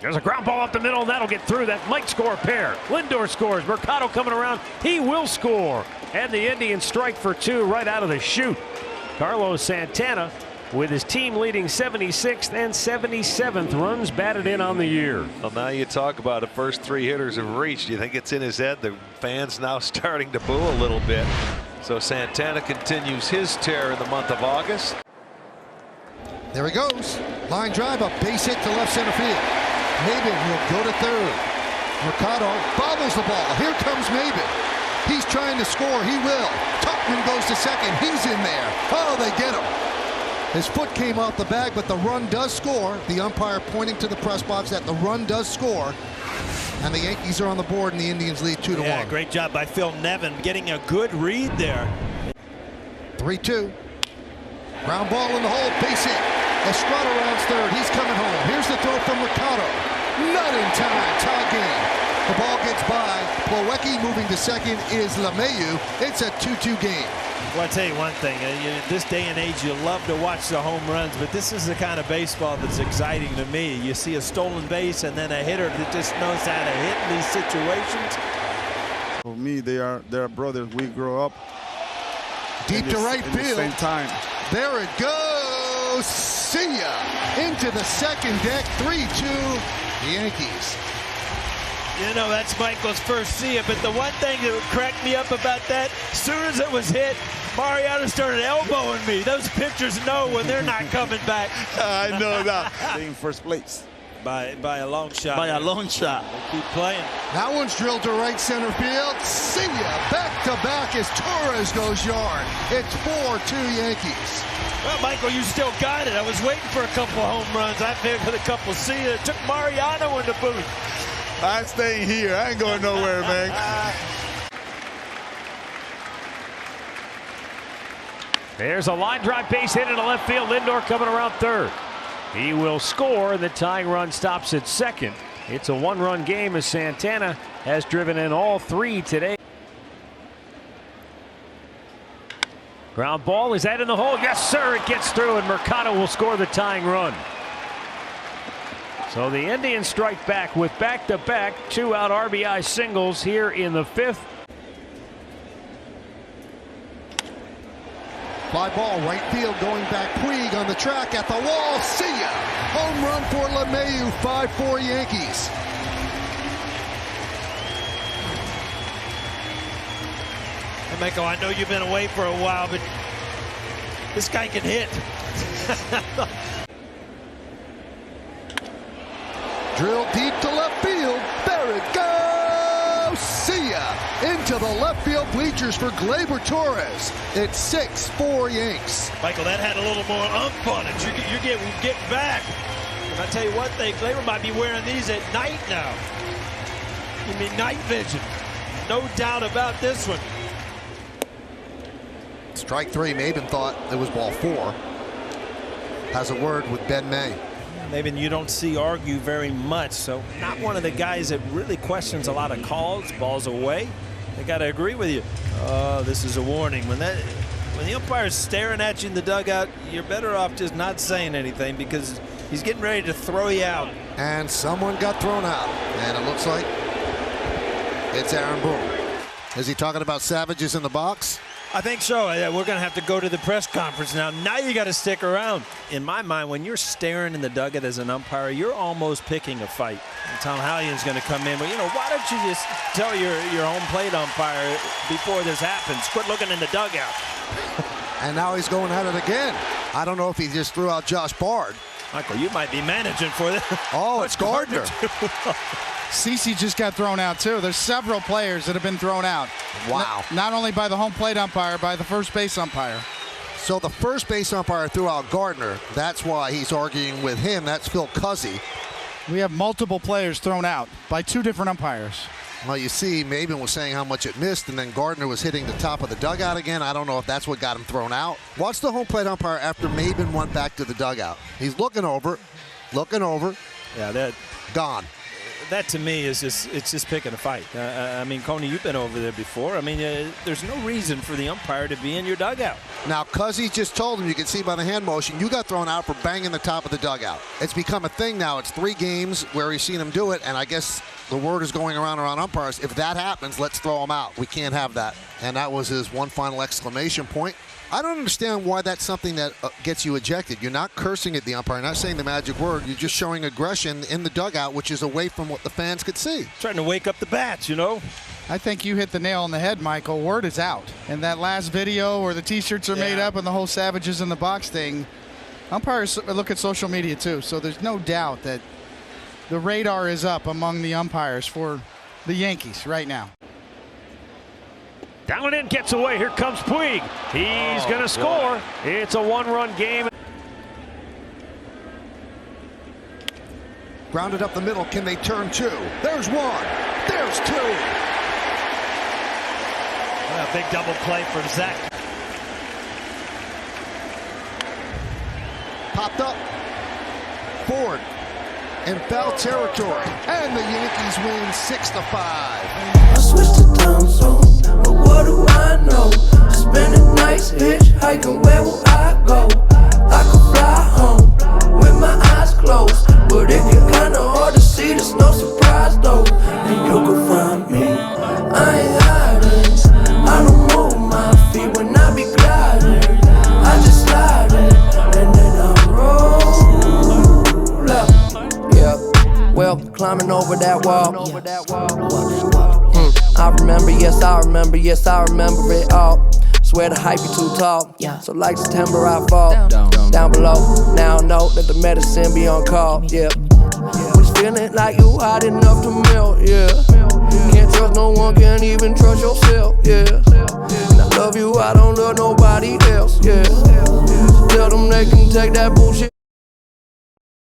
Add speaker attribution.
Speaker 1: There's a ground ball up the middle, and that'll get through. That might score a pair. Lindor scores. Mercado coming around. He will score. And the Indians strike for 2 right out of the chute. Carlos Santana with his team leading 76th and 77th runs batted in on the year.
Speaker 2: Well, now you talk about the first 3 hitters have reached. Do you think it's in his head? The fans now starting to boo a little bit. So Santana continues his tear in the month of August.
Speaker 3: There he goes. Line drive, a base hit to left center field. Maben will go to third. Mercado bobbles the ball. Here comes Maben. He's trying to score. He will. Tuchman goes to second. He's in there. Oh, they get him. His foot came off the bag, but the run does score. The umpire pointing to the press box that the run does score. And the Yankees are on the board, and the Indians lead 2-1.
Speaker 4: Yeah, great job by Phil Nevin getting a good read there.
Speaker 3: 3-2. Ground ball in the hole. Base hit. Estrada rounds third. He's coming home. Here's the throw from Mercado. Not in time. Tie game. The ball gets by. Plawecki moving to second is LeMahieu. It's a 2-2 game.
Speaker 4: Well, I'll tell you one thing. This day and age, you love to watch the home runs, but this is the kind of baseball that's exciting to me. You see a stolen base and then a hitter that just knows how to hit in these situations.
Speaker 5: For me, they're brothers. We grow up
Speaker 3: deep to right field.
Speaker 5: Same time.
Speaker 3: There it goes. See ya. Into the second deck. 3-2 Yankees.
Speaker 4: You know, that's Michael's first see it, but the one thing that would crack me up about that, as soon as it was hit, Mariano started elbowing me. Those pitchers know when they're not coming back.
Speaker 5: I know that. In first place.
Speaker 4: By a long shot.
Speaker 5: By a long shot.
Speaker 4: They keep playing.
Speaker 3: That one's drilled to right center field. See ya. Back to back as Torres goes yard. It's 4-2 Yankees.
Speaker 4: Well, Michael, you still got it. I was waiting for a couple home runs. I figured a couple see it. It took Mariano in the booth.
Speaker 5: I'm staying here. I ain't going nowhere, man.
Speaker 1: There's a line drive base hit into left field. Lindor coming around third. He will score. The tying run stops at second. It's a 1-run game as Santana has driven in all 3 today. Ground ball. Is that in the hole? Yes, sir. It gets through, and Mercado will score the tying run. So the Indians strike back with back-to-back 2-out RBI singles here in the 5th.
Speaker 3: Fly ball right field going back. Puig on the track at the wall. See ya. Home run for LeMahieu. 5-4 Yankees.
Speaker 4: Hey, Michael, I know you've been away for a while, but this guy can hit.
Speaker 3: Drill deep to left field. There it goes. See ya. Into the left field bleachers for Gleyber Torres. It's 6-4 Yanks.
Speaker 4: Michael, that had a little more umph on it. You're getting back. And I tell you one thing, Gleyber might be wearing these at night now. You mean night vision. No doubt about this one.
Speaker 3: Strike 3. Maben thought it was ball 4. Has a word with Ben May.
Speaker 4: Maybe you don't see argue very much, so not one of the guys that really questions a lot of calls. Balls away. They got to agree with you. Oh, this is a warning. When the umpire's staring at you in the dugout, you're better off just not saying anything because he's getting ready to throw you out.
Speaker 3: And someone got thrown out, and it looks like it's Aaron Boone. Is he talking about Savages in the box?
Speaker 4: I think so. We're going to have to go to the press conference now. Now you got to stick around. In my mind, when you're staring in the dugout as an umpire, you're almost picking a fight. And Tom Hallian's going to come in. But, you know, why don't you just tell your home plate umpire before this happens, quit looking in the dugout.
Speaker 3: And now he's going at it again. I don't know if he just threw out Josh Bard.
Speaker 4: Michael, you might be managing for this.
Speaker 3: Oh, it's Gardner.
Speaker 6: CC just got thrown out, too. There's several players that have been thrown out.
Speaker 3: Wow.
Speaker 6: Not only by the home plate umpire, by the first base umpire.
Speaker 3: So the first base umpire threw out Gardner. That's why he's arguing with him. That's Phil Cuzzy.
Speaker 6: We have multiple players thrown out by 2 different umpires.
Speaker 3: Well, you see, Maben was saying how much it missed, and then Gardner was hitting the top of the dugout again. I don't know if that's what got him thrown out. Watch the home plate umpire after Maben went back to the dugout. He's looking over.
Speaker 4: Yeah, that
Speaker 3: gone.
Speaker 4: that to me is it's just picking a fight. I mean, Coney, you've been over there before. I mean, there's no reason for the umpire to be in your dugout.
Speaker 3: Now, Cuzzy just told him, you can see by the hand motion, you got thrown out for banging the top of the dugout. It's become a thing now. It's 3 games where he's seen him do it, and I guess the word is going around umpires. If that happens, let's throw him out. We can't have that. And that was his one final exclamation point. I don't understand why that's something that gets you ejected. You're not cursing at the umpire, not saying the magic word. You're just showing aggression in the dugout, which is away from what the fans could see.
Speaker 4: Trying to wake up the bats, you know.
Speaker 6: I think you hit the nail on the head, Michael. Word is out. And that last video where the T-shirts are made up and the whole Savages in the Box thing, umpires look at social media too, so there's no doubt that the radar is up among the umpires for the Yankees right now.
Speaker 1: Down and in, gets away. Here comes Puig. He's going to score. It's a 1-run game.
Speaker 3: Grounded up the middle. Can they turn 2? There's 1. There's 2.
Speaker 4: Well, a big double play for Zach.
Speaker 3: Popped up. Ford in foul territory. And the Yankees win 6-5.
Speaker 7: I switched to time zone, but what do I know? Spend a nice hitchhiking, where will I go? I could fly home with my eyes closed, but it get kinda hard to see, there's no surprise though. And you can find me, I ain't hiding. I don't move my feet when I be gliding. I just slide in, and then I roll up. Yeah, well, climbing over that wall. I remember, yes, I remember, yes, I remember it all. Swear the hype be too tall, so like September I fall down below. Now I know that the medicine be on call, yeah. But it's feeling like you hot enough to melt, yeah. Can't trust no one, can't even trust yourself, yeah. And I love you, I don't love nobody else, yeah. Tell them they can take that bullshit.